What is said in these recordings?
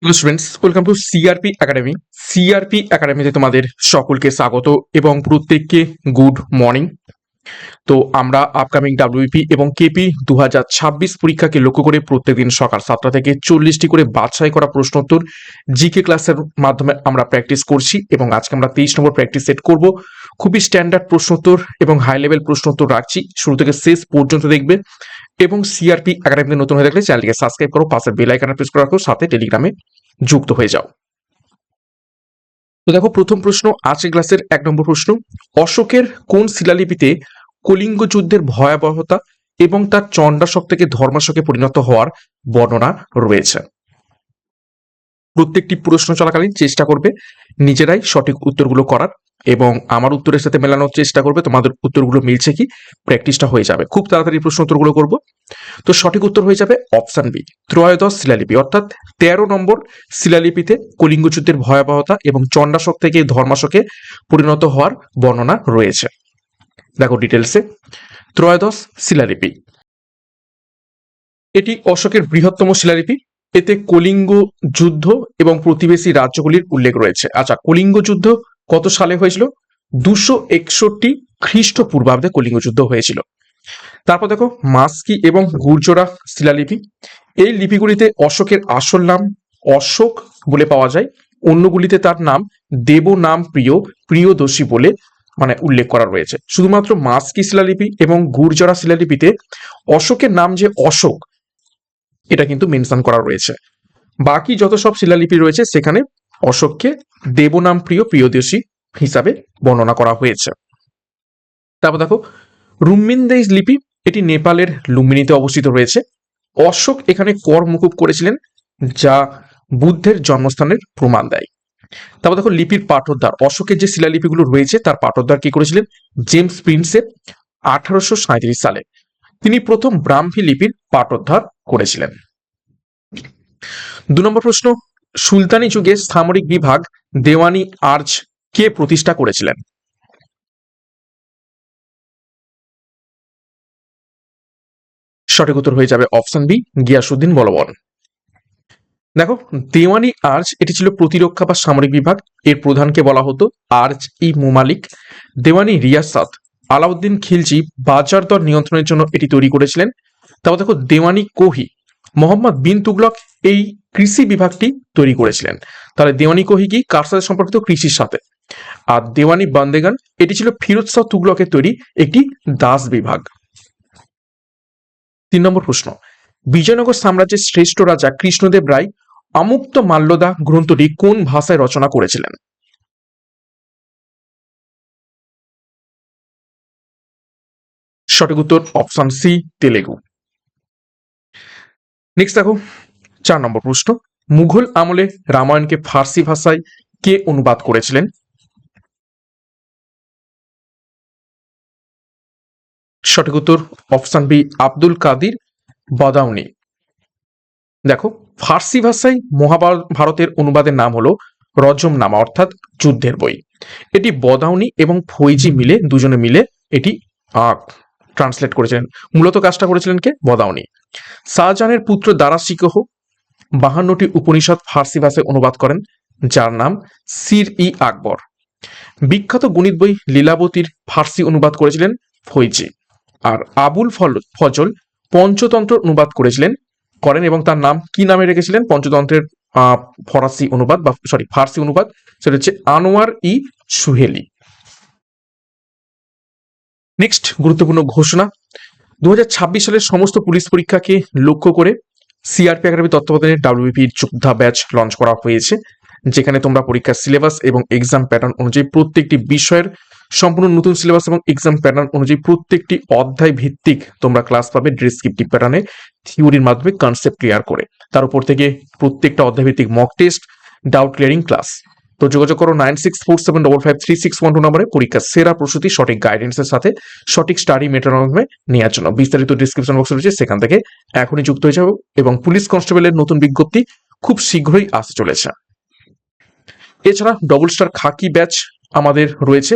Hello students, welcome to CRP academy. CRP একাডেমিতে তোমাদের সকলকে স্বাগত এবং প্রত্যেককে গুড মর্নিং। তো আমরা আপকামিং ডাব্লিউপি এবং কেপি 2026 পরীক্ষাকে লক্ষ্য করে প্রত্যেকদিন সকাল 7টা থেকে 40টি করে বাছাই করা প্রশ্নোত্তর জিকে ক্লাসের মাধ্যমে আমরা প্র্যাকটিস করছি এবং আজকে আমরা 23 নম্বর প্র্যাকটিস সেট করব। খুবই স্ট্যান্ডার্ড প্রশ্নোত্তর এবং হাই লেভেল প্রশ্নোত্তর রাখছি, শুরু থেকে শেষ পর্যন্ত দেখবে। এবং সিআরপি একাডেমিতে নতুন হয়ে থাকলে চ্যানেলটিকে সাবস্ক্রাইব করো, পাশের বেল আইকনে প্রেস করে রাখো, সাথে টেলিগ্রামে যুক্ত হয়ে যাও। তো দেখো, প্রথম প্রশ্ন আজকের ক্লাসের 1 নম্বর প্রশ্ন, অশোকের কোন শিলালিপিতে কলিঙ্গ যুদ্ধের ভয়াবহতা এবং তার চণ্ডাশোক থেকে ধর্মাশোকে পরিণত হওয়ার বর্ণনা রয়েছে? প্রত্যেকটি প্রশ্ন চলাকালীন চেষ্টা করবে নিজেরাই সঠিক উত্তরগুলো করার এবং আমার উত্তরের সাথে মেলানোর চেষ্টা করবে তোমাদের উত্তরগুলো মিলছে কি, প্র্যাকটিসটা হয়ে যাবে। খুব তাড়াতাড়ি প্রশ্ন উত্তরগুলো করব। তো সঠিক উত্তর হয়ে যাবে অপশন বি, ত্রয়োদশ শিলালিপি, অর্থাৎ 13 নম্বর শিলালিপিতে কলিঙ্গ যুদ্ধের ভয়াবহতা এবং চণ্ডাশোক থেকে ধর্মাশোকে পরিণত হওয়ার বর্ণনা রয়েছে। দেখো ডিটেলসে, ত্রয়োদশ শিলালিপি এটি অশোকের বৃহত্তম শিলালিপি। এতে কলিঙ্গ যুদ্ধ এবং প্রতিবেশী রাজ্যগুলির উল্লেখ রয়েছে। আচ্ছা, কলিঙ্গ যুদ্ধ কত সালে হয়েছিল? 261 খ্রিস্টপূর্বাব্দে কলিঙ্গ যুদ্ধ হয়েছিল। তারপর দেখো মাস্কি এবং গুর্জরা শিলালিপি, এই লিপিগুলিতে অশোকের আসল নাম অশোক বলে পাওয়া যায়, অন্যগুলিতে তার নাম দেব নাম প্রিয়দোষী বলে উল্লেখ করা রয়েছে। শুধুমাত্র মাস্কি শিলালিপি এবং গুর্জরা শিলালিপিতে অশোকের নাম যে অশোক, এটা কিন্তু মেনশন করা রয়েছে। বাকি যত সব শিলালিপি রয়েছে সেখানে অশোককে দেবনাম প্রিয়দোষী হিসাবে বর্ণনা করা হয়েছে। তারপর দেখো রুম্মিনদেই লিপি, এটি নেপালের লুম্বিনীতে অবস্থিত রয়েছে। অশোক এখানে কর মুকুব করেছিলেন, যা বুদ্ধের জন্মস্থানের প্রমাণ দেয়। তারপর দেখো লিপির পাঠোদ্ধার, অশোকের যে শিলালিপিগুলো রয়েছে তার পাঠোদ্ধার কি করেছিলেন? জেমস প্রিন্সে 1837 সালে তিনি প্রথম ব্রাহ্মী লিপির পাঠোদ্ধার করেছিলেন। 2 নম্বর প্রশ্ন, সুলতানি যুগে সামরিক বিভাগ দেওয়ানি আর্চ কে প্রতিষ্ঠা করেছিলেন? সঠিক উত্তর হয়ে যাবে অপশন বি, গিয়াসউদ্দিন বলবন। দেখো দেওয়ানি আর্চ এটি ছিল প্রতিরক্ষা বা সামরিক বিভাগ। এর প্রধানকে বলা হতো আর্চ ই মুমালিক। দেওয়ানি রিয়াসাত আলাউদ্দিন খিলজি বাজার দর নিয়ন্ত্রণের জন্য এটি তৈরি করেছিলেন। তারপর দেখো দেওয়ানি কোহি মোহাম্মদ বিন তুগলক এই কৃষি বিভাগটি তৈরি করেছিলেন। তাহলে দেওয়ানি কোহি কি, কার সাথে সম্পর্কিত? কৃষির সাথে। আর দেওয়ানি বান্দেগান এটি ছিল ফিরোজ শাহ তুগলকের তৈরি একটি দাস বিভাগ। 3 নম্বর প্রশ্ন, বিজয়নগর সাম্রাজ্যের শ্রেষ্ঠ রাজা কৃষ্ণদেব রায় আমুক্ত মাল্যদা গ্রন্থটি কোন ভাষায় রচনা করেছিলেন? সঠিক উত্তর অপশন সি, তেলেগু। নেক্সট দেখো 4 নম্বর প্রশ্ন, মুঘল আমলে রামায়ণকে ফার্সি ভাষায় কে অনুবাদ করেছিলেন? সঠিক উত্তর অপশন বি, আব্দুল কাদির বদাউনি। দেখো ফার্সি ভাষায় মহাভারতের অনুবাদের নাম হলো রজমনামা, অর্থাৎ যুদ্ধের বই। এটি বদাউনি এবং ফৈজি মিলে দুজনে মিলে এটি ট্রান্সলেট করেছিলেন। মূলত কাজটা করেছিলেন কে? বদাউনি। শাহজাহানের পুত্র দারা শিকোহ 52টি উপনিষদ ফার্সি ভাষায় অনুবাদ করেন, যার নাম সির ই আকবর। বিখ্যাত গণিত বই লীলাবতীর ফার্সি অনুবাদ করেছিলেন ফৈজি। আর আবুল ফজল পঞ্চতন্ত্র অনুবাদ করেন এবং তার নাম কি নামে রেখেছিলেন পঞ্চতন্ত্রের ফরাসি অনুবাদ বা ফার্সি অনুবাদ? সেটা হচ্ছে আনোয়ার ই সুহেলি। নেক্সট গুরুত্বপূর্ণ ঘোষণা, 2026 সালের সমস্ত পুলিশ পরীক্ষাকে লক্ষ্য করে সিআরপি একাডেমি তত্ত্বাবধানে ডাব্লিউবিপি যোদ্ধা ব্যাচ লঞ্চ করা হয়েছে, যেখানে তোমরা পরীক্ষার সিলেবাস এবং এক্সাম প্যাটার্ন অনুযায়ী প্রত্যেকটি বিষয়ের সম্পূর্ণ নতুন সিলেবাস এবং এক্সাম প্যাটার্ন অনুযায়ী প্রত্যেকটি অধ্যায় ভিত্তিক তোমরা ক্লাস পাবে ডেসক্রিপটিভ প্যাটার্নে, থিওরির মাধ্যমে কনসেপ্ট ক্লিয়ার করে। তার উপর থেকে প্রত্যেকটা অধ্যায় ভিত্তিক mock test, doubt clearing class. তো যোগাযোগ করো 9647553612 নম্বরে পরীক্ষার সেরা প্রস্তুতি সঠিক গাইডেন্সের সাথে সঠিক স্টাডি মেটেরিয়াল নেওয়ার জন্য। বিস্তারিত ডিসক্রিপশন বক্সে রয়েছে, সেখান থেকে এখনই যুক্ত হয়ে যাও। এবং পুলিশ কনস্টেবলের নতুন বিজ্ঞপ্তি খুব শীঘ্রই আসতে চলেছে। এছাড়া ডবল স্টার খাকি ব্যাচ আমাদের রয়েছে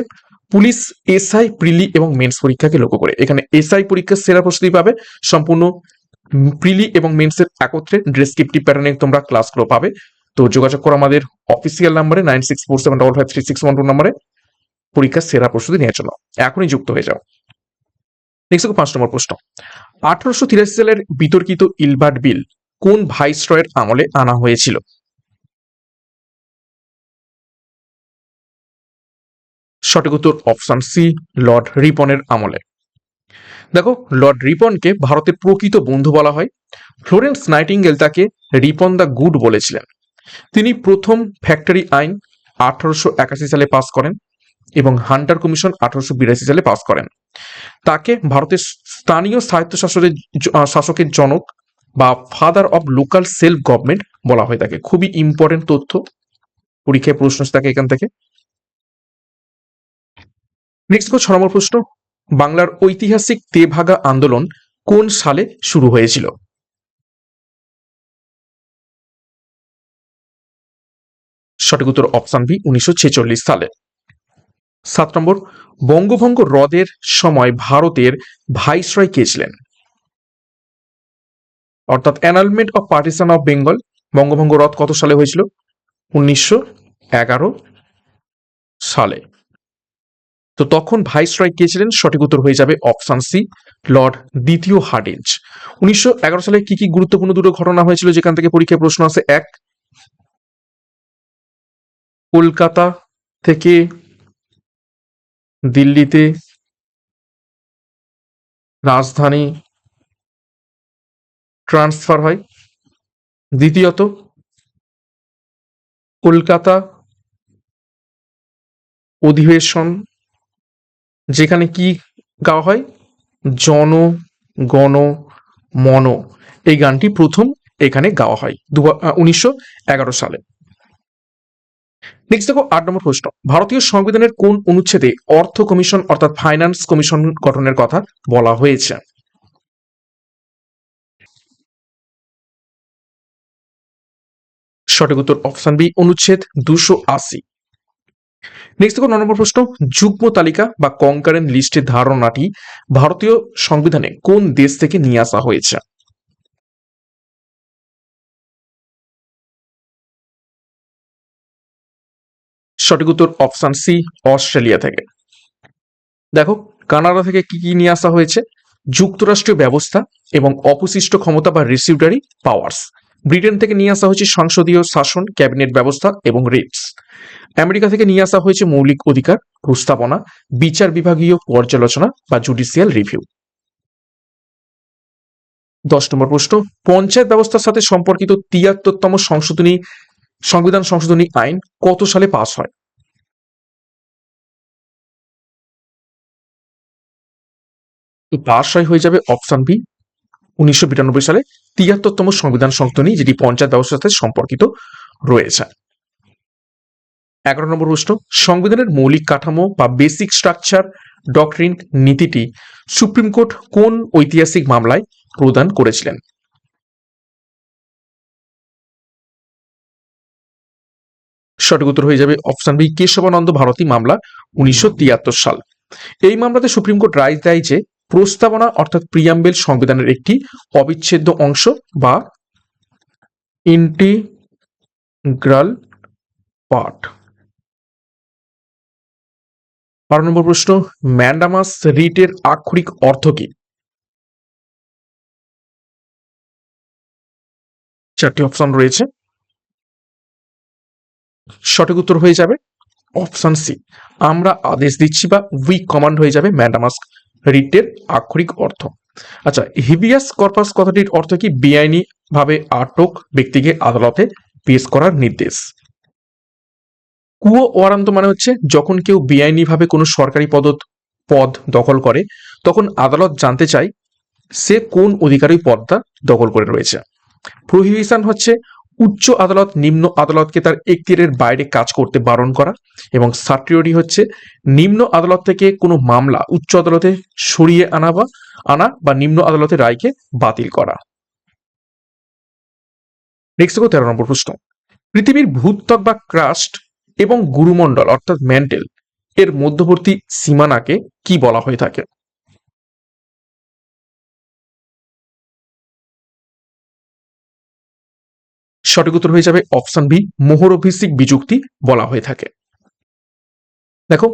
পুলিশ এসআই প্রিলি এবং মেন্স পরীক্ষাকে লক্ষ্য করে। এখানে এসআই পরীক্ষার সেরা প্রস্তুতি পাবে, সম্পূর্ণ প্রিলি এবং মেন্সের একত্রে ডেসক্রিপটিভ প্যাটার্নে তোমরা ক্লাসগুলো পাবে। তো যোগাযোগ করো আমাদের অফিসিয়াল নাম্বারে 9647553612 নম্বরে পরীক্ষার সেরা প্রস্তুতি নেওয়ার জন্য। এখনই যুক্ত হয়ে যাও। নেক্সট 5 নম্বর প্রশ্ন, 1883 সালের বিতর্কিত ইলবার্ট বিল কোন ভাইসরয়ের আমলে আনা হয়েছিল? সঠিক উত্তর অপশন সি, লর্ড রিপনের আমলে। দেখো, লর্ড রিপনকে ভারতের প্রকৃত বন্ধু বলা হয়। ফ্লোরেন্স নাইটিঙ্গেল তাকে রিপন দ্য গুড বলেছিলেন। তিনি প্রথম ফ্যাক্টরি আইন 1881 সালে পাস করেন এবং হান্টার কমিশন 1882 সালে পাস করেন। তাকে ভারতের স্থানীয় স্বায়ত্তশাসনের শাসকের জনক বা father of local self government বলা হয় তাকে। খুবই ইম্পর্টেন্ট তথ্য, পরীক্ষায় প্রশ্ন থাকে এখান থেকে। নেক্সট 6 নম্বর প্রশ্ন, বাংলার ঐতিহাসিক তেভাগা আন্দোলন কোন সালে শুরু হয়েছিল? সঠিক উত্তর অপশন বি, 1946 সালে। 7 নম্বর, বঙ্গভঙ্গ রদের সময় ভারতের ভাইসরয় কে ছিলেন? অর্থাৎ অ্যানালমেন্ট অফ পার্টিশন অফ বেঙ্গল, বঙ্গভঙ্গ রদ কত সালে হয়েছিল? 1911 সালে। তো তখন ভাইসরয় কে ছিলেন? সঠিক উত্তর হয়ে যাবে অপশন সি, লর্ড দ্বিতীয় হার্ডিঞ্জ। 1911 সালে কি কি গুরুত্বপূর্ণ দুটো ঘটনা হয়েছিল যেখান থেকে পরীক্ষায় প্রশ্ন আসে? এক, কলকাতা থেকে দিল্লিতে রাজধানী ট্রান্সফার হয়। দ্বিতীয়ত, কলকাতা অধিবেশন, যেখানে কি গাওয়া হয়? জন গণ মন, এই গানটি প্রথম এখানে গাওয়া হয় 1911 সালে। নেক্সট দেখো 8 নম্বর প্রশ্ন, ভারতীয় সংবিধানের কোন অনুচ্ছেদে অর্থ কমিশন অর্থাৎ ফাইন্যান্স কমিশন গঠনের কথা বলা হয়েছে? সঠিক উত্তর অপশন বি, অনুচ্ছেদ 280। নেক্সট দেখো 9 নম্বর প্রশ্ন, যুগ্ম তালিকা বা কনকারেন্ট লিস্টের ধারণাটি ভারতীয় সংবিধানে কোন দেশ থেকে নিয়ে আসা হয়েছে? সঠিক উত্তর অপশন সি, অস্ট্রেলিয়া থেকে। দেখো, কানাডা থেকে কি কি নিয়ে আসা হয়েছে? যুক্তরাষ্ট্রীয় ব্যবস্থা এবং অপশিষ্ট ক্ষমতা বা রেসিডিউটারি পাওয়ার্স। ব্রিটেন থেকে নিয়ে আসা হয়েছে সংসদীয় শাসন, ক্যাবিনেট ব্যবস্থা এবং রিটস। আমেরিকা থেকে নিয়ে আসা হয়েছে মৌলিক অধিকার, প্রস্তাবনা, বিচার বিভাগীয় পর্যালোচনা বা জুডিশিয়াল রিভিউ। 10 নম্বর প্রশ্ন, পঞ্চায়েত ব্যবস্থার সাথে সম্পর্কিত 73তম সংবিধান সংশোধনী আইন কত সালে পাস হয়? পাস হয়ে যাবে অপশন বি, 1992 সালে 73তম সংবিধান সংশোধনী, যেটি পঞ্চায়েত ব্যবস্থার সাথে সম্পর্কিত রয়েছে। 11 নম্বর প্রশ্ন, সংবিধানের মৌলিক কাঠামো বা বেসিক স্ট্রাকচার ডক্ট্রিন নীতিটি সুপ্রিম কোর্ট কোন ঐতিহাসিক মামলায় প্রদান করেছিলেন? সঠিক উত্তর হয়ে যাবে অপশন বি, কেশবানন্দ ভারতী মামলা, 1973 সাল। এই মামলাতে সুপ্রিম কোর্ট রায় দেয় যে প্রস্তাবনা অর্থাৎ প্রিয়াম্বেল সংবিধানের একটি অবিচ্ছেদ্য অংশ বা ইন্টিগ্রাল পার্ট। 12 নম্বর প্রশ্ন, ম্যান্ডামাস রিটের আক্ষরিক অর্থ কি? চারটি অপশন রয়েছে, সঠিক উত্তর হয়ে যাবে অপশন সি, আমরা আদেশ দিচ্ছি বা উই কমান্ড হয়ে যাবে ম্যান্ডামাস রিটের আক্ষরিক অর্থ। আচ্ছা, হিবিয়াস কর্পাস কথাটির অর্থ কি? বেআইনি ভাবে আটক ব্যক্তিকে আদালতে পেশ করার নির্দেশ। কুয়ো ওয়ারান্ত মানে হচ্ছে যখন কেউ বেআইনিভাবে কোনো সরকারি পদ দখল করে তখন আদালত জানতে চায় সে কোন অধিকারী পদটা দখল করে রয়েছে। প্রহিবিশন হচ্ছে উচ্চ আদালত নিম্ন আদালতকে তার এখতিয়ারের বাইরে কাজ করতে বারণ করা, এবং সার্টিওরি হচ্ছে নিম্ন আদালত থেকে কোনো মামলা উচ্চ আদালতে সরিয়ে আনা বা নিম্ন আদালতের রায়কে বাতিল করা। নেক্সট 13 নম্বর প্রশ্ন, পৃথিবীর ভূত্বক বা ক্রাস্ট এবং গুরুমণ্ডল অর্থাৎ ম্যান্টেল এর মধ্যবর্তী সীমানাকে কি বলা হয়ে থাকে? সঠিক উত্তর হয়ে যাবে অপশন বি, মোহরভিষিক বিযুক্তি বলা হয়ে থাকে। দেখো,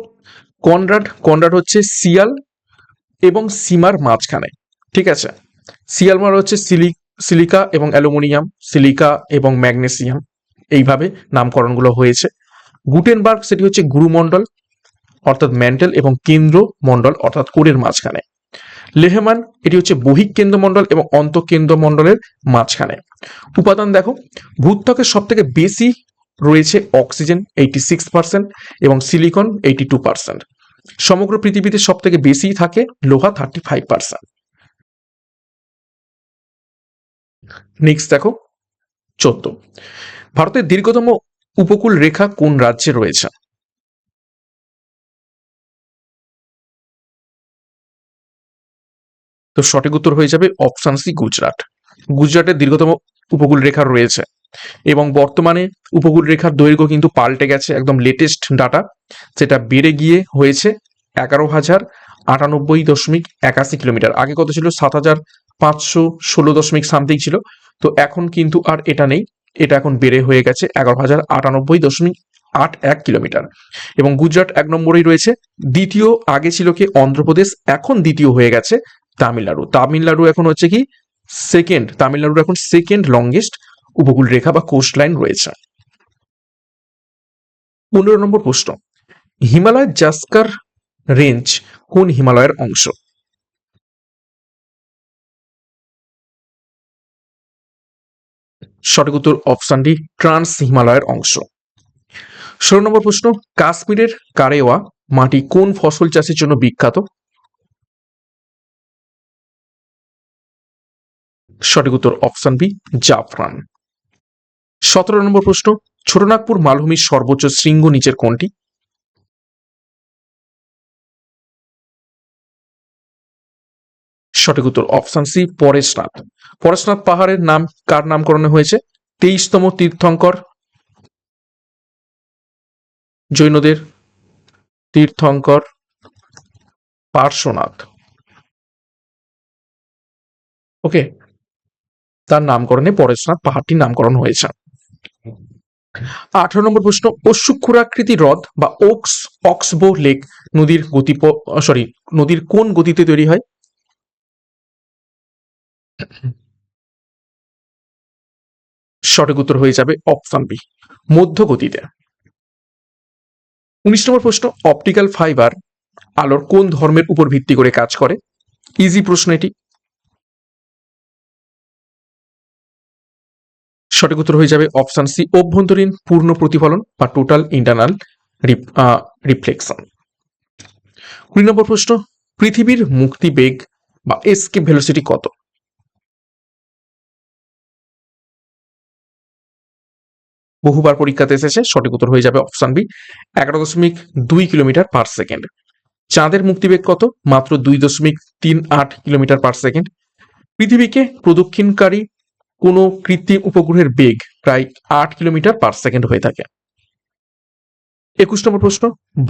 কনরাড, কনরাড হচ্ছে শিয়াল এবং সীমার মাঝখানে, ঠিক আছে। শিয়াল মানে হচ্ছে সিলিকা এবং অ্যালুমিনিয়াম, সিলিকা এবং ম্যাগনেসিয়াম, এইভাবে নামকরণগুলো হয়েছে। গুটেনবার্গ সেটি হচ্ছে গুরুমণ্ডল অর্থাৎ ম্যান্টেল এবং কেন্দ্র মণ্ডল অর্থাৎ কোরের মাঝখানে। লেহমান এটি হচ্ছে বহিঃ কেন্দ্রমণ্ডল এবং অন্তঃকেন্দ্রমণ্ডলের মাঝখানে। উপাদান দেখো, ভূত্বকের সব থেকে বেশি রয়েছে অক্সিজেন 86% এবং সিলিকন 82%। সমগ্র পৃথিবীতে সব থেকে বেশি থাকে লোহা 35%। নেক্সট দেখো 14, ভারতের দীর্ঘতম উপকূল রেখা কোন রাজ্যে রয়েছে? তো সঠিক উত্তর হয়ে যাবে অপশন সি, গুজরাট। গুজরাটের দীর্ঘতম উপকূল রেখা রয়েছে এবং বর্তমানে উপকূল রেখার দৈর্ঘ্য কিন্তু পাল্টে গেছে, একদম লেটেস্ট ডাটা, সেটা বেড়ে গিয়ে হয়েছে 11,098.81 কিলোমিটার। আগে কত ছিল? 7,516 সামথিং ছিল। তো এখন কিন্তু আর এটা নেই, এটা এখন বেড়ে হয়ে গেছে 11,098.81 কিলোমিটার। এবং গুজরাট 1 নম্বরেই রয়েছে। দ্বিতীয় আগে ছিল কি অন্ধ্রপ্রদেশ, এখন দ্বিতীয় হয়ে গেছে তামিলনাড়ু। তামিলনাড়ু এখন হচ্ছে কি সেকেন্ড, তামিলনাড়ুর এখন সেকেন্ড লংগেস্ট উপকূল রেখা বা কোস্ট লাইন রয়েছে। 15 নম্বর প্রশ্ন, হিমালয় জাস্কার রেঞ্জ কোন হিমালয়ের অংশ? সঠিক উত্তর অপশন ডি, ট্রান্স হিমালয়ের অংশ। 16 নম্বর প্রশ্ন, কাশ্মীরের কারেওয়া মাটি কোন ফসল চাষের জন্য বিখ্যাত? সঠিক উত্তর অপশন বি, জাফরান। 17 নম্বর প্রশ্ন, ছোটনাগপুর মালভূমির সর্বোচ্চ শৃঙ্গ নিচের কোনটি? সঠিক উত্তর অপশন সি, পরেশনাথ। পরেশনাথ পাহাড়ের নাম কার নামকরণে হয়েছে? 23তম তীর্থঙ্কর, জৈনদের তীর্থঙ্কর পার্শ্বনাথ। ওকে, তার নামকরণে পরেশনাথ পাহাড়টির নামকরণ হয়েছে। 18 নম্বর প্রশ্ন, অশ্বক্ষুরাকৃতি হ্রদ বা অক্সবো লেক নদীর নদীর কোন গতিতে তৈরি হয়? সঠিক উত্তর হয়ে যাবে অপশন বি, মধ্য গতিতে। 19 নম্বর প্রশ্ন, অপটিক্যাল ফাইবার আলোর কোন ধর্মের উপর ভিত্তি করে কাজ করে? ইজি প্রশ্ন এটি। সঠিক উত্তর হয়ে যাবে অপশন সি, অভ্যন্তরীণ পূর্ণ প্রতিফলন বা টোটাল ইন্টারনাল রিফ্লেকশন। 20 নম্বর প্রশ্ন, পৃথিবীর মুক্তি বেগ বা এসকেপ ভেলোসিটি কত? বহুবার পরীক্ষাতে এসেছে, সঠিক উত্তর হয়ে যাবে option B, 11.2 kilometre per second. চাঁদের মুক্তিবেগ কত? মাত্র 2.38 কিলোমিটার পার সেকেন্ড। পৃথিবীকে প্রদক্ষিণকারী কোনো কৃত্রিম উপগ্রহের বেগ প্রায় 8 কিলোমিটার পার সেকেন্ড হয়ে থাকে। 21 নম্বর প্রশ্ন,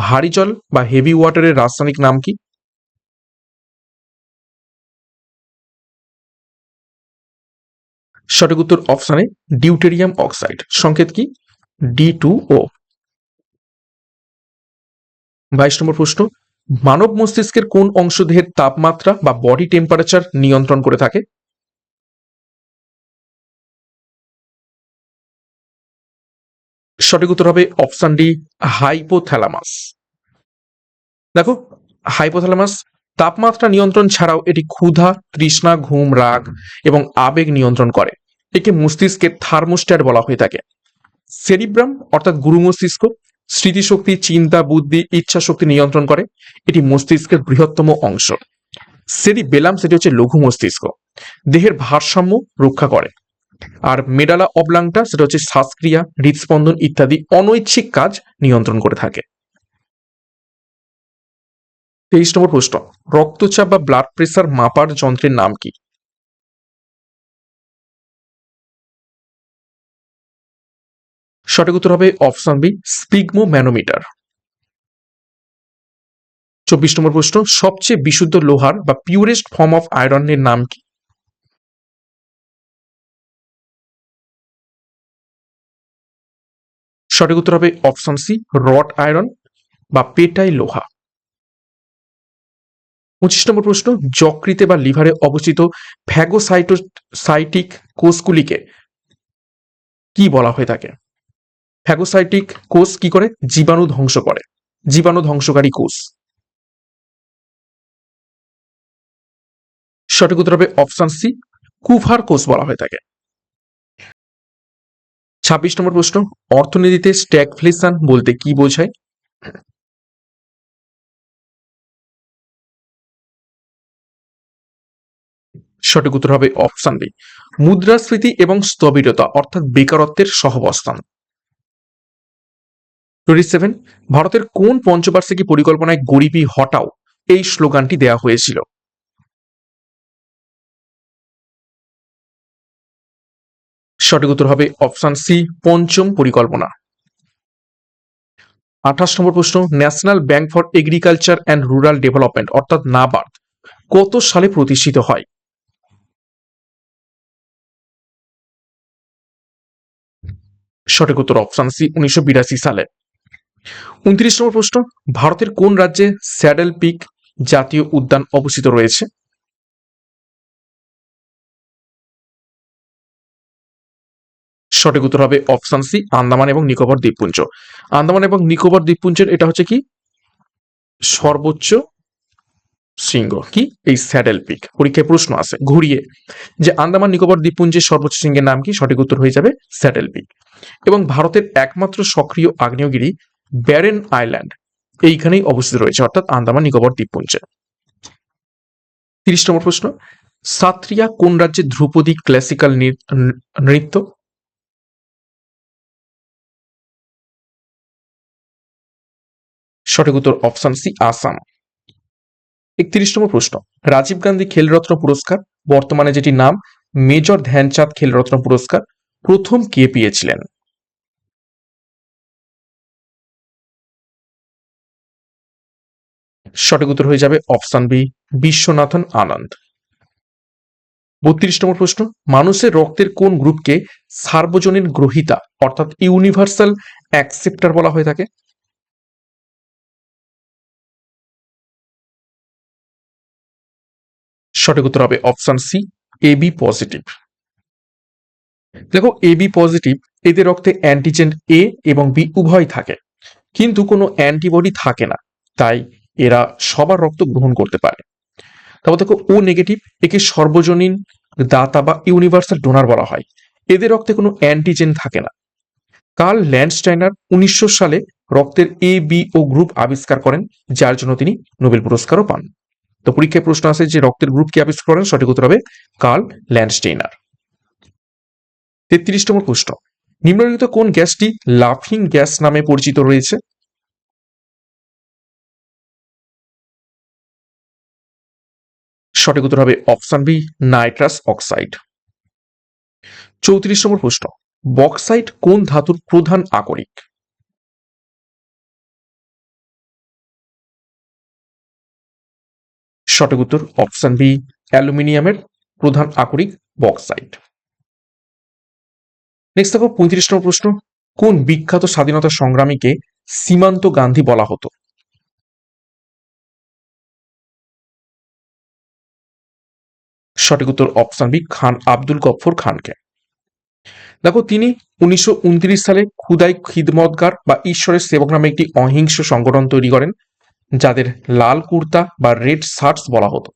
ভারী জল বা হেভি ওয়াটারের রাসায়নিক নাম কি? সঠিক উত্তর অপশন এ, ডিউটেরিয়াম অক্সাইড। সংকেত কি? D2O। 22 নম্বর প্রশ্ন, মানব মস্তিষ্কের কোন অংশ দেহের তাপমাত্রা বা বডি টেম্পারেচার নিয়ন্ত্রণ করে থাকে? সঠিক উত্তর হবে অপশন ডি, হাইপোথ্যালামাস। দেখো, হাইপোথ্যালামাস তাপমাত্রা নিয়ন্ত্রণ ছাড়াও এটি ক্ষুধা, তৃষ্ণা, ঘুম, রাগ এবং আবেগ নিয়ন্ত্রণ করে। একে মস্তিষ্কের থার্মোস্ট্যাট বলা হয়ে থাকে। সেরিব্রাম অর্থাৎ গুরু মস্তিষ্ক স্মৃতিশক্তি, চিন্তা, বুদ্ধি, ইচ্ছা শক্তি নিয়ন্ত্রণ করে। এটি মস্তিষ্কের বৃহত্তম অংশ। সেরিবেলাম সেটি হচ্ছে লঘু মস্তিষ্ক, দেহের ভারসাম্য রক্ষা করে। আর মেডালা অবলাংটা সেটা হচ্ছে শ্বাসক্রিয়া, হৃদস্পন্দন ইত্যাদি অনৈচ্ছিক কাজ নিয়ন্ত্রণ করে থাকে। 23 নম্বর প্রশ্ন, রক্তচাপ বা ব্লাড প্রেসার মাপার যন্ত্রের নাম কি? সঠিক উত্তর হবে অপশন বি, স্পিগমো ম্যানোমিটার। 24 নম্বর প্রশ্ন, সবচেয়ে বিশুদ্ধ লোহার বা পিউরেস্ট ফর্ম অফ আয়রনের নাম কি? সঠিক উত্তর হবে অপশন সি, রড আয়রন বা পেটাই লোহা। 25 নম্বর প্রশ্ন, যকৃতে বা লিভারে অবস্থিত ফ্যাগোসাইটিক কোষগুলিকে কি বলা হয়ে থাকে? ফ্যাগোসাইটিক কোষ কি করে? জীবাণু ধ্বংস করে, জীবাণু ধ্বংসকারী কোষ। সঠিক উত্তর হবে অপশন সি, কুভার কোষ বলা হয়ে থাকে। 26 নম্বর প্রশ্ন, অর্থনীতিতে স্ট্যাগফ্লেশন বলতে কি বোঝায়? সঠিক উত্তর হবে অপশন বি, মুদ্রাস্ফীতি এবং স্থবিরতা অর্থাৎ বেকারত্বের সহাবস্থান। 27, ভারতের কোন পঞ্চবার্ষিকী পরিকল্পনায় গরিবি হটাও এই স্লোগানটি দেওয়া হয়েছিল? সঠিক উত্তর হবে অপশন সি, পঞ্চম পরিকল্পনা। 28 নম্বর প্রশ্ন, national bank for agriculture and rural development অর্থাৎ নাবার্ড কত সালে প্রতিষ্ঠিত হয়? সঠিক উত্তর অপশন সি, 1982 সালে। 29 নম্বর প্রশ্ন, ভারতের কোন রাজ্যে স্যাডেল পিক জাতীয় উদ্যান অবস্থিত রয়েছে? সঠিক উত্তর হবে অপশন সি, আন্দামান এবং নিকোবর দ্বীপপুঞ্জ। আন্দামান এবং নিকোবর দ্বীপপুঞ্জের এটা হচ্ছে কি সর্বোচ্চ শৃঙ্গ, কি এই স্যাডেল পিক। পরীক্ষায় প্রশ্ন আছে ঘুরিয়ে যে আন্দামান নিকোবর দ্বীপপুঞ্জের সর্বোচ্চ শৃঙ্গের নাম কি? সঠিক উত্তর হয়ে যাবে স্যাডেল পিক। এবং ভারতের একমাত্র সক্রিয় আগ্নেয়গিরি ব্যারেন আইল্যান্ড এইখানেই অবস্থিত রয়েছে, অর্থাৎ আন্দামান নিকোবর দ্বীপপুঞ্জে। 30 নম্বর প্রশ্ন, সাত্রিয়া কোন রাজ্যের ধ্রুপদী ক্লাসিক্যাল নৃত্য? সঠিক উত্তর অপশন সি, আসাম। 31 নম্বর প্রশ্ন, রাজীব গান্ধী খেলরত্ন পুরস্কার বর্তমানে যেটি নাম মেজর ধ্যানচাঁদ খেলরত্ন পুরস্কার প্রথম কে পেয়েছিলেন? সঠিক উত্তর হয়ে যাবে অপশন বি, বিশ্বনাথন আনন্দ। 32 নম্বর প্রশ্ন, মানুষের রক্তের কোন গ্রুপকে সার্বজনীন গ্রহীতা অর্থাৎ ইউনিভার্সাল অ্যাকসেপ্টার বলা হয়ে থাকে? সঠিক উত্তর হবে অপশন সি, এবি পজিটিভ। দেখো এবি পজিটিভ এদের রক্তে অ্যান্টিজেন এ এবং বি উভয় থাকে, কিন্তু কোনো অ্যান্টিবডি থাকে না, তাই এরা সবার রক্ত গ্রহণ করতে পারে। তারপর দেখো ও নেগেটিভ, একে সর্বজনীন দাতা বা ইউনিভার্সাল ডোনার বলা হয়, এদের রক্তে কোনো অ্যান্টিজেন থাকে না। কার্ল ল্যান্ডস্টাইনার 1900 সালে রক্তের এ বি ও গ্রুপ আবিষ্কার করেন, যার জন্য তিনি নোবেল পুরস্কারও পান। তো পরীক্ষায় প্রশ্ন আছে যে রক্তের গ্রুপ কি আবিষ্কার করেন? সঠিক উত্তর হবে কার্ল ল্যান্ডস্টাইনার। 33 নম্বর প্রশ্ন, নিম্নলিখিত কোন গ্যাসটি লাফিং গ্যাস নামে পরিচিত রয়েছে? সঠিক উত্তর হবে অপশন বি, নাইট্রাস অক্সাইড। 34 নম্বর প্রশ্ন, বক্সাইট কোন ধাতুর প্রধান আকরিক? সঠিক উত্তর অপশন বি, অ্যালুমিনিয়ামের প্রধান আকরিক বক্সাইট। নেক্সট দেখো 35 নম্বর প্রশ্ন, কোন বিখ্যাত স্বাধীনতা সংগ্রামীকে সীমান্ত গান্ধী বলা হতো? সঠিক উত্তর অপশন বি, খান আব্দুল গফফর খানকে। দেখো তিনি 1929 সালে খুদাই খিদমতগার বা ঈশ্বরের সেবক নামে একটি অহিংস সংগঠন তৈরি করেন, যাদের লাল কুর্তা বা রেড শার্টস বলা হতো।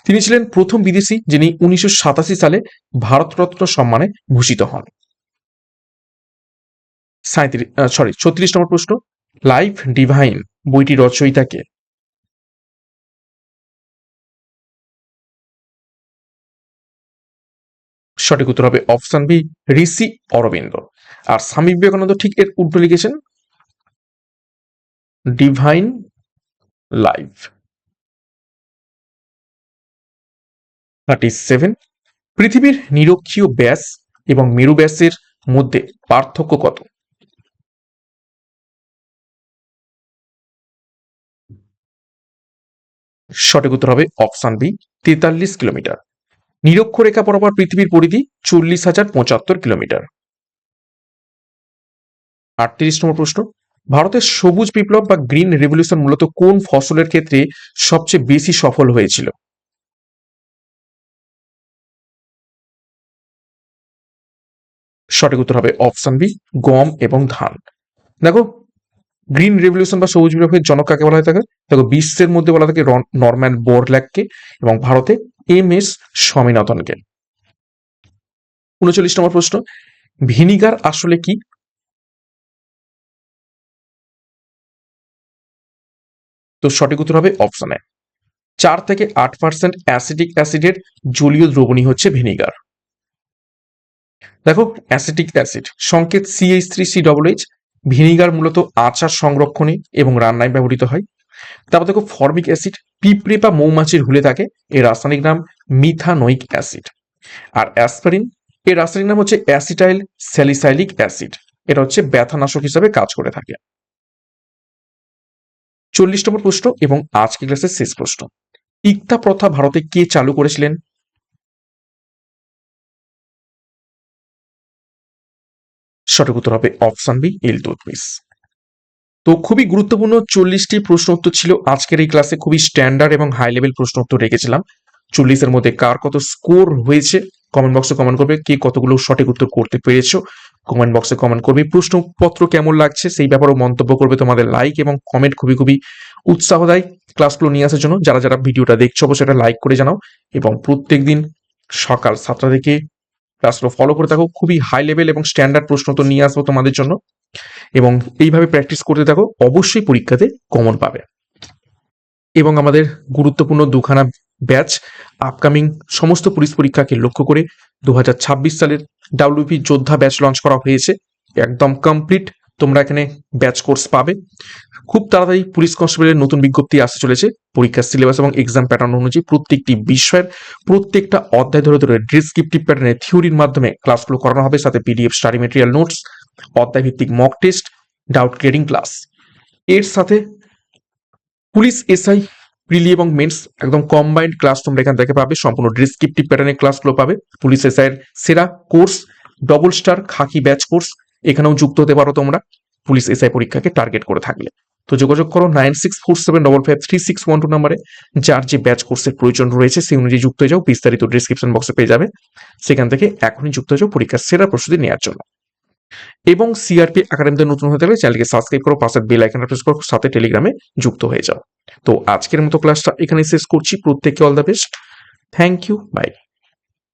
তিনি ছিলেন প্রথম বিদেশি যিনি 1987 সালে ভারতরত্ন সম্মানে ভূষিত হন। 36 নম্বর প্রশ্ন, লাইফ ডিভাইন বইটি রচয়িতা কে? সঠিক উত্তর হবে অপশন বি, ঋষি অরবিন্দ। আর স্বামী বিবেকানন্দ ঠিক এর উল্টো লিখেছেন ডিভাইন লাইফ। 37, পৃথিবীর নিরক্ষীয় ব্যাস এবং মেরু ব্যাসের মধ্যে পার্থক্য কত? সঠিক উত্তর হবে অপশন বি, 43 কিলোমিটার। নিরক্ষরেখা বরাবর পৃথিবীর পরিধি 40,075 কিলোমিটার। 38তম প্রশ্ন, ভারতের সবুজ বিপ্লব বা গ্রিন রেভলিউশন মূলত কোন ফসলের ক্ষেত্রে সবচেয়ে বেশি সফল হয়েছিল? সঠিক উত্তর হবে অপশন বি, গম এবং ধান। দেখো, গ্রিন রেভলিউশন বা সবুজ বিপ্লবের জনক কাকে বলা হয়ে থাকে? দেখো, বিশ্বের মধ্যে বলা থাকে নরম্যান বোরল্যাগকে এবং ভারতে এম.এস. স্বামীনাথনকে। 39 নম্বর প্রশ্ন, ভিনিগার আসলে কি? তো সঠিক উত্তর হবে অপশন এ, 4 থেকে 8% অ্যাসিটিক অ্যাসিডের জলীয় দ্রবণী হচ্ছে ভিনিগার। দেখো, অ্যাসিটিক অ্যাসিড সংকেত CH3COOH, ভিনিগার মূলত আচার সংরক্ষণে এবং রান্নায় ব্যবহৃত হয়। তারপর দেখো, ফর্মিক অ্যাসিড পিঁপড়ে বা মৌমাছির হুলে থাকে, এর রাসায়নিক নাম মিথানোইক অ্যাসিড। আর অ্যাসপারিন, এর রাসায়নিক নাম হচ্ছে অ্যাসিটাইল স্যালিসাইলিক অ্যাসিড, এটা হচ্ছে ব্যথানাশক হিসাবে কাজ করে থাকে। 40 নম্বর প্রশ্ন এবং আজকে ক্লাসের শেষ প্রশ্ন, ইকতা প্রথা ভারতে কে চালু করেছিলেন? সঠিক উত্তর হবে অপশন বি, ইলতুৎমিশ। তো খুবই গুরুত্বপূর্ণ 40টি প্রশ্ন উত্তর ছিল আজকের এই ক্লাসে। খুবই স্ট্যান্ডার্ড এবং হাই লেভেল প্রশ্ন উত্তর রেখেছিলাম। 40-এর মধ্যে কার কত স্কোর হয়েছে কমেন্ট বক্সে কমেন্ট করবে। কে কতগুলো সঠিক উত্তর করতে পেরেছো কমেন্ট বক্সে কমেন্ট করবে। প্রশ্নপত্র কেমন লাগছে সেই ব্যাপারেও মন্তব্য করবে। তোমাদের লাইক এবং কমেন্ট খুবই খুবই উৎসাহ দেয় ক্লাসগুলো নিয়ে আসার জন্য। যারা যারা ভিডিওটা দেখছো অবশ্যই এটা লাইক করে জানাও এবং প্রত্যেকদিন সকাল 7টা থেকে ক্লাসগুলো ফলো করে থাকো। খুবই হাই লেভেল এবং স্ট্যান্ডার্ড প্রশ্ন তো নিয়ে আসবো তোমাদের জন্য এবং এইভাবে প্র্যাকটিস করতে থাকো, অবশ্যই পরীক্ষাতে কমন পাবে। এবং আমাদের গুরুত্বপূর্ণ দুখানা ব্যাচ আপকামিং সমস্ত পুলিশ পরীক্ষাকে লক্ষ্য করে 2026 সালের WP যোদ্ধা ব্যাচ লঞ্চ করা হয়েছে। একদম কমপ্লিট তোমরা এখানে ব্যাচ কোর্স পাবে। খুব তাড়াতাড়ি পুলিশ কনস্টেবলের নতুন বিজ্ঞপ্তি আসতে চলেছে। পরীক্ষার সিলেবাস এবং এক্সাম প্যাটার্ন অনুযায়ী প্রত্যেকটি বিষয়ের প্রত্যেকটা অধ্যায় ধরে ধরে ডিসক্রিপটিভ প্যাটার্নে থিওরির মাধ্যমে ক্লাসগুলো করানো হবে, সাথে PDF স্টাডি মেটেরিয়াল নোটস, অধ্যায় ভিত্তিক mock test, doubt clearing class. এর সাথে পুলিশ এসআই প্রিলি এবং মেন্স একদম কম্বাইন্ড ক্লাস তোমরা এখান থেকে পাবে। সম্পূর্ণ ডিসক্রিপটিভ প্যাটার্নের ক্লাসগুলো পাবে। পুলিশ এসআই এর সেরা কোর্স ডবল স্টার খাকি ব্যাচ কোর্স, এখানেও যুক্ত হতে পারো তোমরা পুলিশ এসআই পরীক্ষাকে টার্গেট করে থাকলে। তো যোগাযোগ করো 9647553612 নম্বরে। যার যে ব্যাচ কোর্সের প্রয়োজন রয়েছে সেই অনুযায়ী যুক্ত হয়ে যাও। বিস্তারিত ডিসক্রিপশন বক্সে পেয়ে যাবে, সেখান থেকে এখনই যুক্ত হয়ে যাও পরীক্ষার সেরা প্রস্তুতি নেওয়ার জন্য। এবং সিআরপি একাডেমিতে নতুন হতে গেলে চ্যানেলকে সাবস্ক্রাইব করো, পাশের বেল আইকনটা প্রেস করো, সাথে টেলিগ্রামে যুক্ত হয়ে যাও। তো আজকের মতো ক্লাসটা এখানেই শেষ করছি। প্রত্যেককে all the best. Thank you, by.